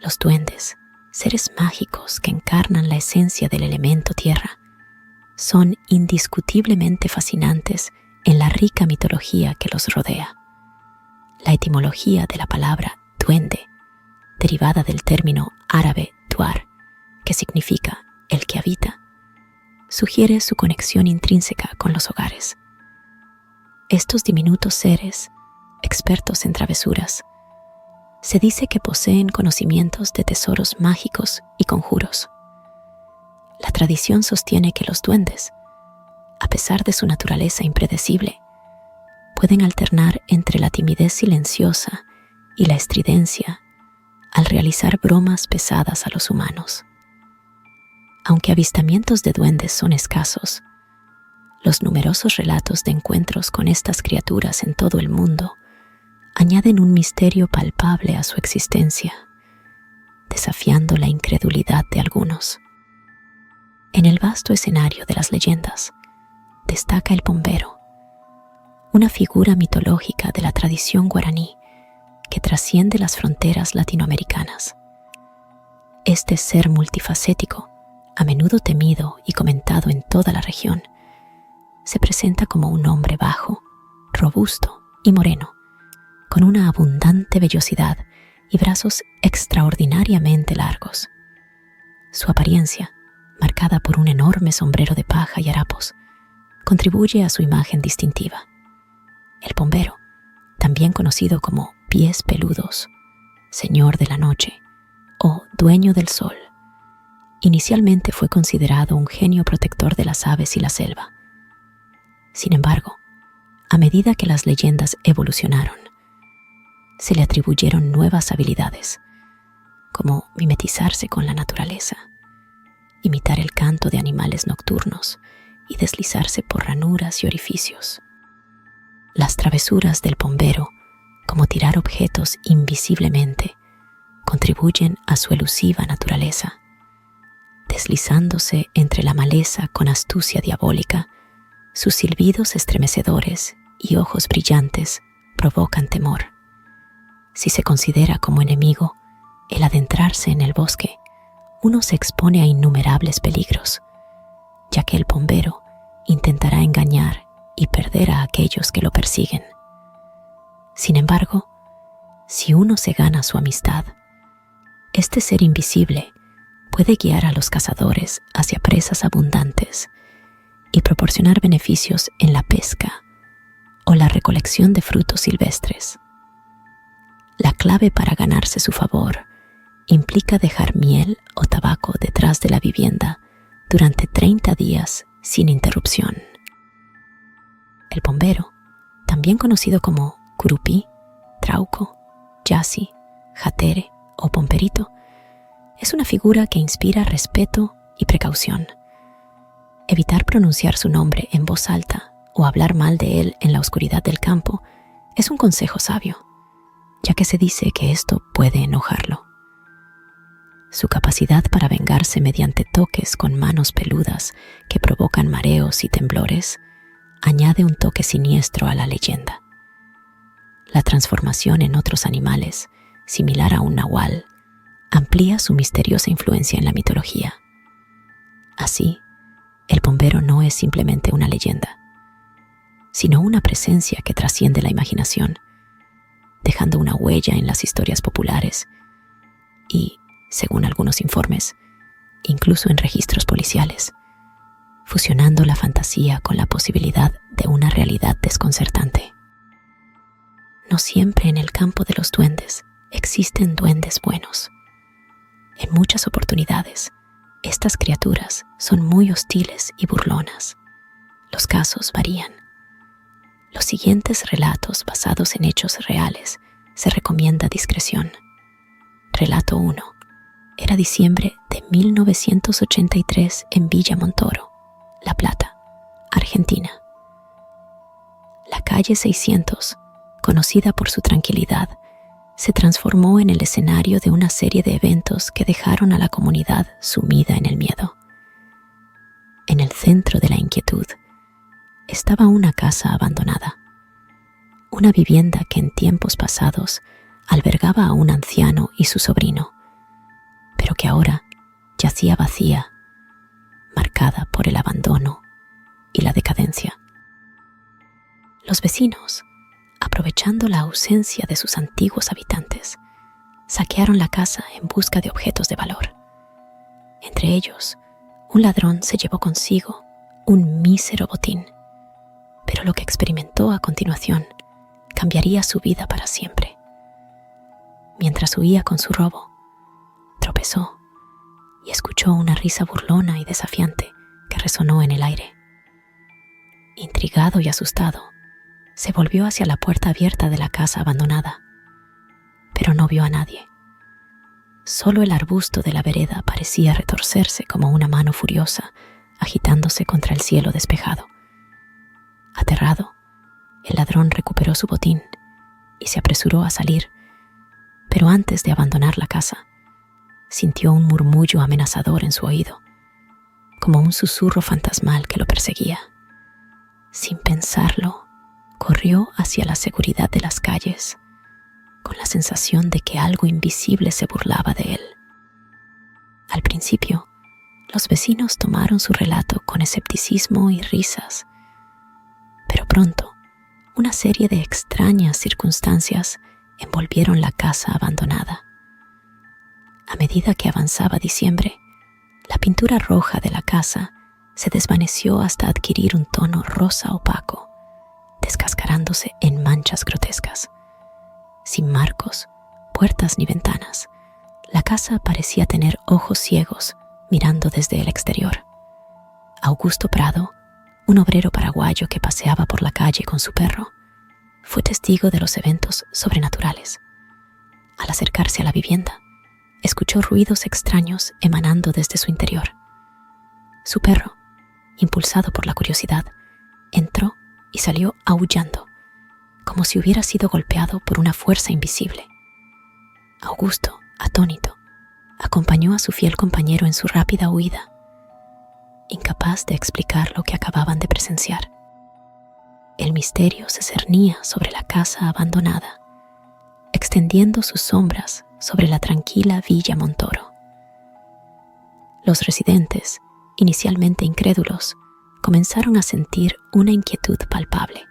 Los duendes, seres mágicos que encarnan la esencia del elemento tierra, son indiscutiblemente fascinantes en la rica mitología que los rodea. La etimología de la palabra duende, derivada del término árabe duar, que significa el que habita, sugiere su conexión intrínseca con los hogares. Estos diminutos seres, expertos en travesuras, se dice que poseen conocimientos de tesoros mágicos y conjuros. La tradición sostiene que los duendes, a pesar de su naturaleza impredecible, pueden alternar entre la timidez silenciosa y la estridencia al realizar bromas pesadas a los humanos. Aunque avistamientos de duendes son escasos, los numerosos relatos de encuentros con estas criaturas en todo el mundo añaden un misterio palpable a su existencia, desafiando la incredulidad de algunos. En el vasto escenario de las leyendas destaca el pombero, una figura mitológica de la tradición guaraní que trasciende las fronteras latinoamericanas. Este ser multifacético, a menudo temido y comentado en toda la región, se presenta como un hombre bajo, robusto y moreno, con una abundante vellosidad y brazos extraordinariamente largos. Su apariencia, marcada por un enorme sombrero de paja y harapos, contribuye a su imagen distintiva. El pombero, también conocido como pies peludos, señor de la noche o dueño del sol, inicialmente fue considerado un genio protector de las aves y la selva. Sin embargo, a medida que las leyendas evolucionaron, se le atribuyeron nuevas habilidades, como mimetizarse con la naturaleza, imitar el canto de animales nocturnos y deslizarse por ranuras y orificios. Las travesuras del pombero, como tirar objetos invisiblemente, contribuyen a su elusiva naturaleza. Deslizándose entre la maleza con astucia diabólica, sus silbidos estremecedores y ojos brillantes provocan temor. Si se considera como enemigo el adentrarse en el bosque, uno se expone a innumerables peligros, ya que el pombero intentará engañar y perder a aquellos que lo persiguen. Sin embargo, si uno se gana su amistad, este ser invisible puede guiar a los cazadores hacia presas abundantes y proporcionar beneficios en la pesca o la recolección de frutos silvestres. La clave para ganarse su favor implica dejar miel o tabaco detrás de la vivienda durante 30 días sin interrupción. El pombero, también conocido como curupí, trauco, yasi, jatere o pomperito, es una figura que inspira respeto y precaución. Evitar pronunciar su nombre en voz alta o hablar mal de él en la oscuridad del campo es un consejo sabio, ya que se dice que esto puede enojarlo. Su capacidad para vengarse mediante toques con manos peludas que provocan mareos y temblores añade un toque siniestro a la leyenda. La transformación en otros animales, similar a un nahual, amplía su misteriosa influencia en la mitología. Así, el pombero no es simplemente una leyenda, sino una presencia que trasciende la imaginación, dejando una huella en las historias populares y, según algunos informes, incluso en registros policiales, fusionando la fantasía con la posibilidad de una realidad desconcertante. No siempre en el campo de los duendes existen duendes buenos. En muchas oportunidades, estas criaturas son muy hostiles y burlonas. Los casos varían. Los siguientes relatos basados en hechos reales se recomienda discreción. Relato 1. Era diciembre de 1983 en Villa Montoro, La Plata, Argentina. La calle 600, conocida por su tranquilidad, se transformó en el escenario de una serie de eventos que dejaron a la comunidad sumida en el miedo. En el centro de la inquietud estaba una casa abandonada, una vivienda que en tiempos pasados albergaba a un anciano y su sobrino, que ahora yacía vacía, marcada por el abandono y la decadencia. Los vecinos, aprovechando la ausencia de sus antiguos habitantes, saquearon la casa en busca de objetos de valor. Entre ellos, un ladrón se llevó consigo un mísero botín, pero lo que experimentó a continuación cambiaría su vida para siempre. Mientras huía con su robo, tropezó y escuchó una risa burlona y desafiante que resonó en el aire. Intrigado y asustado, se volvió hacia la puerta abierta de la casa abandonada, pero no vio a nadie. Solo el arbusto de la vereda parecía retorcerse como una mano furiosa, agitándose contra el cielo despejado. Aterrado, el ladrón recuperó su botín y se apresuró a salir, pero antes de abandonar la casa, sintió un murmullo amenazador en su oído, como un susurro fantasmal que lo perseguía. Sin pensarlo, corrió hacia la seguridad de las calles, con la sensación de que algo invisible se burlaba de él. Al principio, los vecinos tomaron su relato con escepticismo y risas, pero pronto, una serie de extrañas circunstancias envolvieron la casa abandonada. A medida que avanzaba diciembre, la pintura roja de la casa se desvaneció hasta adquirir un tono rosa opaco, descascarándose en manchas grotescas. Sin marcos, puertas ni ventanas, la casa parecía tener ojos ciegos mirando desde el exterior. Augusto Prado, un obrero paraguayo que paseaba por la calle con su perro, fue testigo de los eventos sobrenaturales. Al acercarse a la vivienda, escuchó ruidos extraños emanando desde su interior. Su perro, impulsado por la curiosidad, entró y salió aullando, como si hubiera sido golpeado por una fuerza invisible. Augusto, atónito, acompañó a su fiel compañero en su rápida huida, incapaz de explicar lo que acababan de presenciar. El misterio se cernía sobre la casa abandonada, extendiendo sus sombras sobre la tranquila Villa Montoro. Los residentes, inicialmente incrédulos, comenzaron a sentir una inquietud palpable.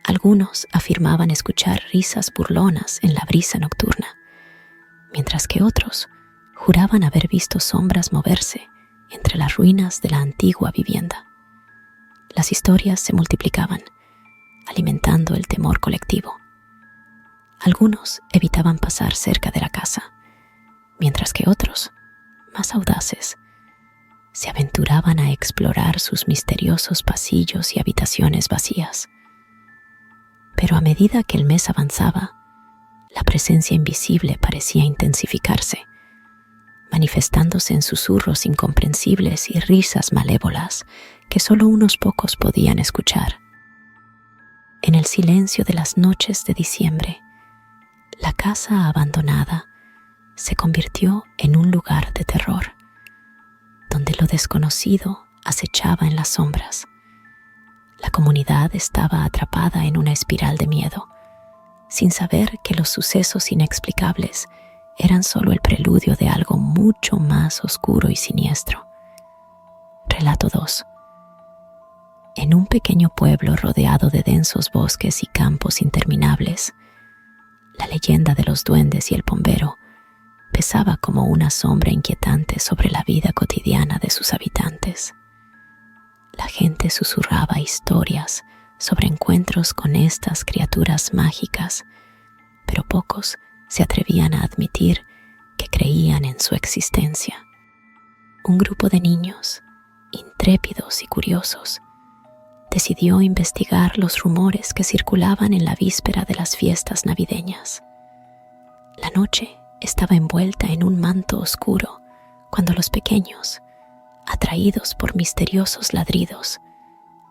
Algunos afirmaban escuchar risas burlonas en la brisa nocturna, mientras que otros juraban haber visto sombras moverse entre las ruinas de la antigua vivienda. Las historias se multiplicaban, alimentando el temor colectivo. Algunos evitaban pasar cerca de la casa, mientras que otros, más audaces, se aventuraban a explorar sus misteriosos pasillos y habitaciones vacías. Pero a medida que el mes avanzaba, la presencia invisible parecía intensificarse, manifestándose en susurros incomprensibles y risas malévolas que solo unos pocos podían escuchar. En el silencio de las noches de diciembre, la casa abandonada se convirtió en un lugar de terror, donde lo desconocido acechaba en las sombras. La comunidad estaba atrapada en una espiral de miedo, sin saber que los sucesos inexplicables eran solo el preludio de algo mucho más oscuro y siniestro. Relato 2. En un pequeño pueblo rodeado de densos bosques y campos interminables, la leyenda de los duendes y el bombero pesaba como una sombra inquietante sobre la vida cotidiana de sus habitantes. La gente susurraba historias sobre encuentros con estas criaturas mágicas, pero pocos se atrevían a admitir que creían en su existencia. Un grupo de niños, intrépidos y curiosos, decidió investigar los rumores que circulaban en la víspera de las fiestas navideñas. La noche estaba envuelta en un manto oscuro cuando los pequeños, atraídos por misteriosos ladridos,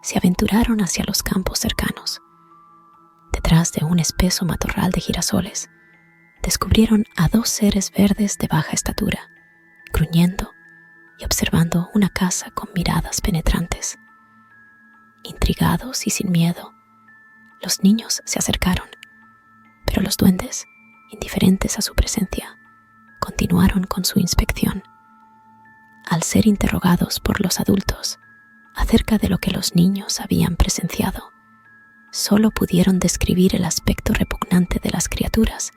se aventuraron hacia los campos cercanos. Detrás de un espeso matorral de girasoles, descubrieron a dos seres verdes de baja estatura, gruñendo y observando una casa con miradas penetrantes. Intrigados y sin miedo, los niños se acercaron, pero los duendes, indiferentes a su presencia, continuaron continuaron con su inspección. Al ser interrogados por los adultos acerca de lo que los niños habían presenciado, solo pudieron describir el aspecto repugnante de las criaturas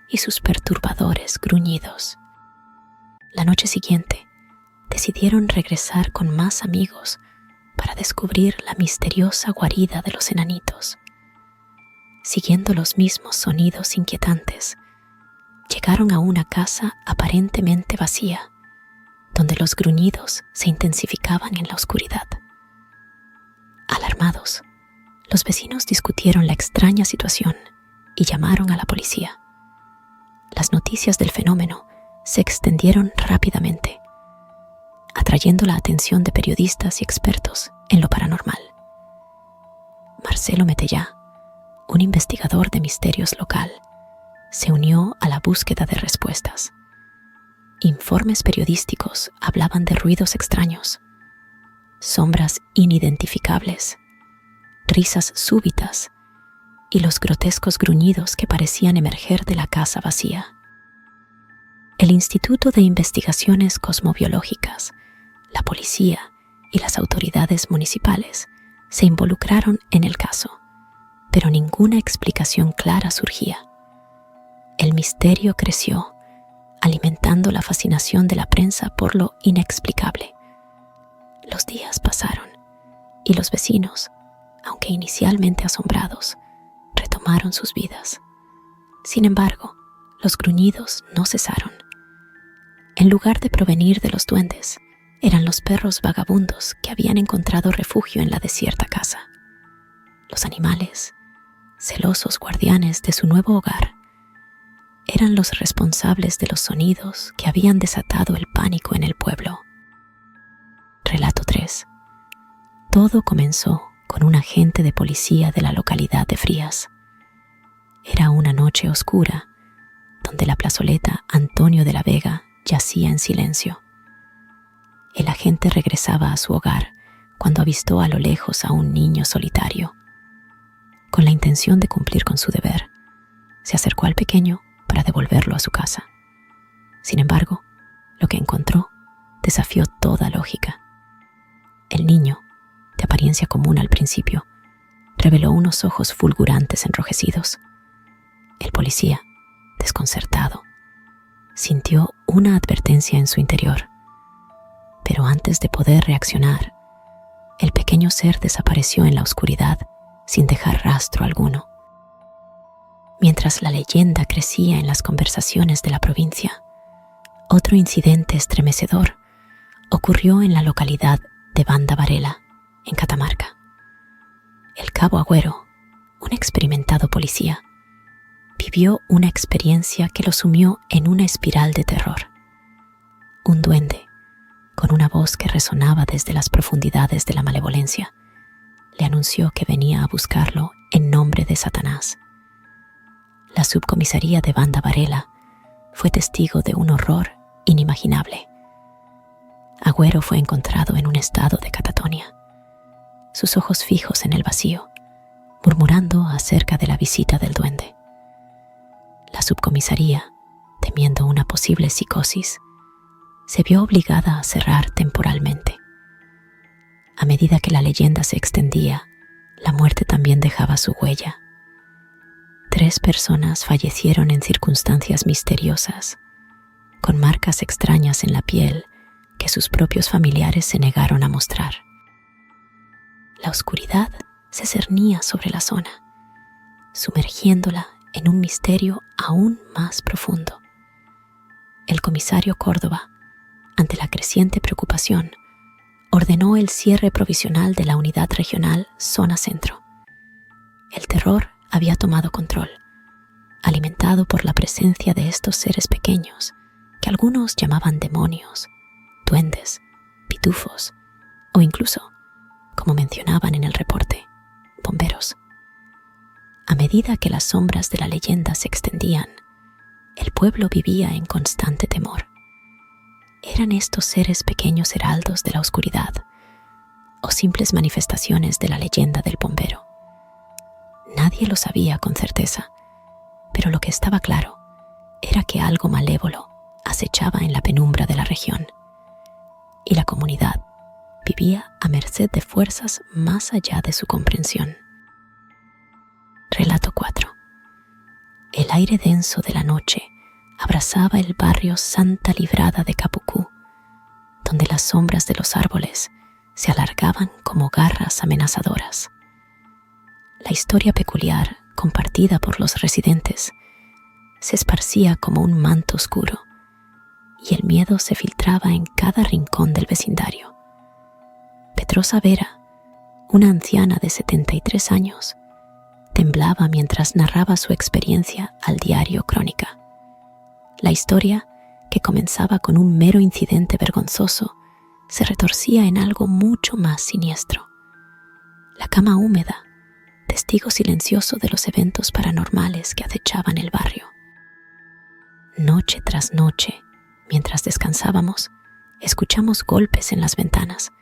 y sus perturbadores gruñidos. La noche siguiente, decidieron regresar con más amigos para descubrir la misteriosa guarida de los enanitos. Siguiendo los mismos sonidos inquietantes, llegaron a una casa aparentemente vacía, donde los gruñidos se intensificaban en la oscuridad. Alarmados, los vecinos discutieron la extraña situación y llamaron a la policía. Las noticias del fenómeno se extendieron rápidamente, atrayendo la atención de periodistas y expertos en lo paranormal. Marcelo Metellá, un investigador de misterios local, se unió a la búsqueda de respuestas. Informes periodísticos hablaban de ruidos extraños, sombras inidentificables, risas súbitas y los grotescos gruñidos que parecían emerger de la casa vacía. El Instituto de Investigaciones Cosmobiológicas, la policía y las autoridades municipales se involucraron en el caso, pero ninguna explicación clara surgía. El misterio creció, alimentando la fascinación de la prensa por lo inexplicable. Los días pasaron y los vecinos, aunque inicialmente asombrados, retomaron sus vidas. Sin embargo, los gruñidos no cesaron. En lugar de provenir de los duendes, eran los perros vagabundos que habían encontrado refugio en la desierta casa. Los animales, celosos guardianes de su nuevo hogar, eran los responsables de los sonidos que habían desatado el pánico en el pueblo. Relato 3. Todo comenzó con un agente de policía de la localidad de Frías. Era una noche oscura, donde la plazoleta Antonio de la Vega yacía en silencio. El agente regresaba a su hogar cuando avistó a lo lejos a un niño solitario. Con la intención de cumplir con su deber, se acercó al pequeño para devolverlo a su casa. Sin embargo, lo que encontró desafió toda lógica. El niño, de apariencia común al principio, reveló unos ojos fulgurantes enrojecidos. El policía, desconcertado, sintió una advertencia en su interior. Pero antes de poder reaccionar, el pequeño ser desapareció en la oscuridad sin dejar rastro alguno. Mientras la leyenda crecía en las conversaciones de la provincia, otro incidente estremecedor ocurrió en la localidad de Banda Varela, en Catamarca. El cabo Agüero, un experimentado policía, vivió una experiencia que lo sumió en una espiral de terror. Un duende, con una voz que resonaba desde las profundidades de la malevolencia, le anunció que venía a buscarlo en nombre de Satanás. La subcomisaría de Banda Varela fue testigo de un horror inimaginable. Agüero fue encontrado en un estado de catatonia, sus ojos fijos en el vacío, murmurando acerca de la visita del duende. La subcomisaría, temiendo una posible psicosis, se vio obligada a cerrar temporalmente. A medida que la leyenda se extendía, la muerte también dejaba su huella. 3 personas fallecieron en circunstancias misteriosas, con marcas extrañas en la piel que sus propios familiares se negaron a mostrar. La oscuridad se cernía sobre la zona, sumergiéndola en un misterio aún más profundo. El comisario Córdoba, ante la creciente preocupación, ordenó el cierre provisional de la unidad regional Zona Centro. El terror había tomado control, alimentado por la presencia de estos seres pequeños que algunos llamaban demonios, duendes, pitufos o incluso, como mencionaban en el reporte, bomberos. A medida que las sombras de la leyenda se extendían, el pueblo vivía en constante temor. ¿Eran estos seres pequeños heraldos de la oscuridad o simples manifestaciones de la leyenda del bombero? Nadie lo sabía con certeza, pero lo que estaba claro era que algo malévolo acechaba en la penumbra de la región, y la comunidad vivía a merced de fuerzas más allá de su comprensión. Relato 4. El aire denso de la noche abrazaba el barrio Santa Librada de Capucú, donde las sombras de los árboles se alargaban como garras amenazadoras. La historia peculiar, compartida por los residentes, se esparcía como un manto oscuro, y el miedo se filtraba en cada rincón del vecindario. Petrosa Vera, una anciana de 73 años, temblaba mientras narraba su experiencia al diario Crónica. La historia, que comenzaba con un mero incidente vergonzoso, se retorcía en algo mucho más siniestro. La cama húmeda, testigo silencioso de los eventos paranormales que acechaban el barrio. Noche tras noche, mientras descansábamos, escuchamos golpes en las ventanas,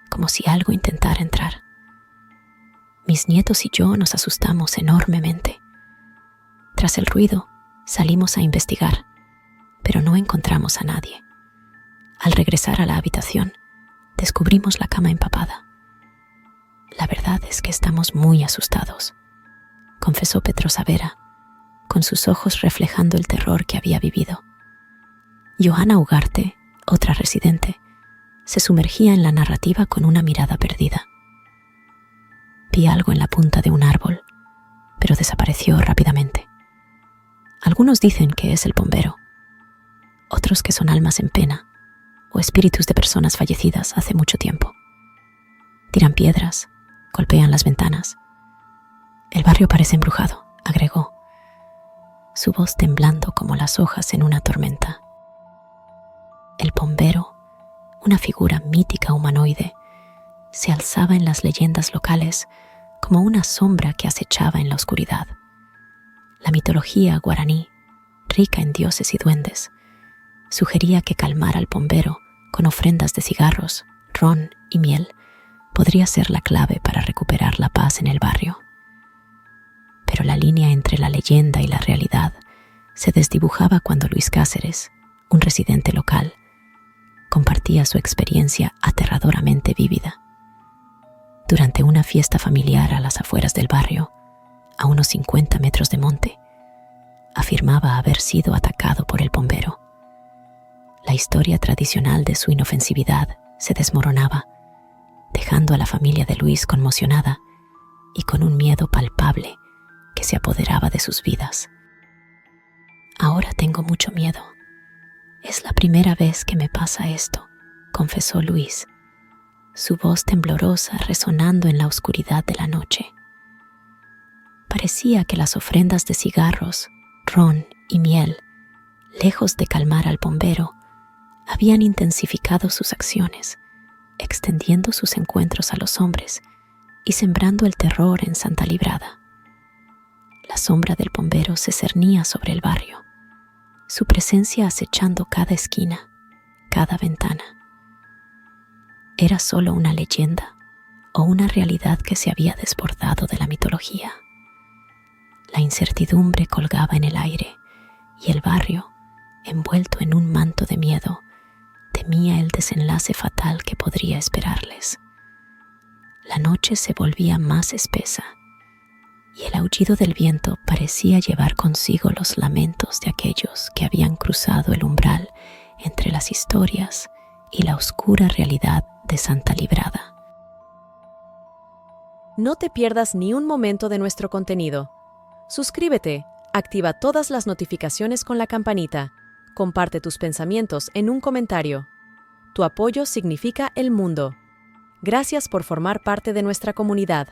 como si algo intentara entrar. Mis nietos y yo nos asustamos enormemente. Tras el ruido, salimos a investigar, pero no encontramos a nadie. Al regresar a la habitación, descubrimos la cama empapada. La verdad es que estamos muy asustados, confesó Petrosa Vera, con sus ojos reflejando el terror que había vivido. Johanna Ugarte, otra residente, se sumergía en la narrativa con una mirada perdida. Vi algo en la punta de un árbol, pero desapareció rápidamente. Algunos dicen que es el bombero, otros que son almas en pena o espíritus de personas fallecidas hace mucho tiempo. Tiran piedras, golpean las ventanas. El barrio parece embrujado, agregó, su voz temblando como las hojas en una tormenta. El bombero, una figura mítica humanoide, se alzaba en las leyendas locales como una sombra que acechaba en la oscuridad. La mitología guaraní, rica en dioses y duendes, sugería que calmar al bombero con ofrendas de cigarros, ron y miel podría ser la clave para recuperar la paz en el barrio. Pero la línea entre la leyenda y la realidad se desdibujaba cuando Luis Cáceres, un residente local, compartía su experiencia aterradoramente vívida. Durante una fiesta familiar a las afueras del barrio, a unos 50 metros de monte, afirmaba haber sido atacado por el bombero. La historia tradicional de su inofensividad se desmoronaba, dejando a la familia de Luis conmocionada y con un miedo palpable que se apoderaba de sus vidas. Ahora tengo mucho miedo. Es la primera vez que me pasa esto, confesó Luis, su voz temblorosa resonando en la oscuridad de la noche. Parecía que las ofrendas de cigarros, ron y miel, lejos de calmar al bombero, habían intensificado sus acciones, extendiendo sus encuentros a los hombres y sembrando el terror en Santa Librada. La sombra del bombero se cernía sobre el barrio, su presencia acechando cada esquina, cada ventana. ¿Era solo una leyenda o una realidad que se había desbordado de la mitología? La incertidumbre colgaba en el aire y el barrio, envuelto en un manto de miedo, temía el desenlace fatal que podría esperarles. La noche se volvía más espesa y el aullido del viento parecía llevar consigo los lamentos de aquellos que habían cruzado el umbral entre las historias y la oscura realidad de Santa Librada. No te pierdas ni un momento de nuestro contenido. Suscríbete, activa todas las notificaciones con la campanita, comparte tus pensamientos en un comentario. Tu apoyo significa el mundo. Gracias por formar parte de nuestra comunidad.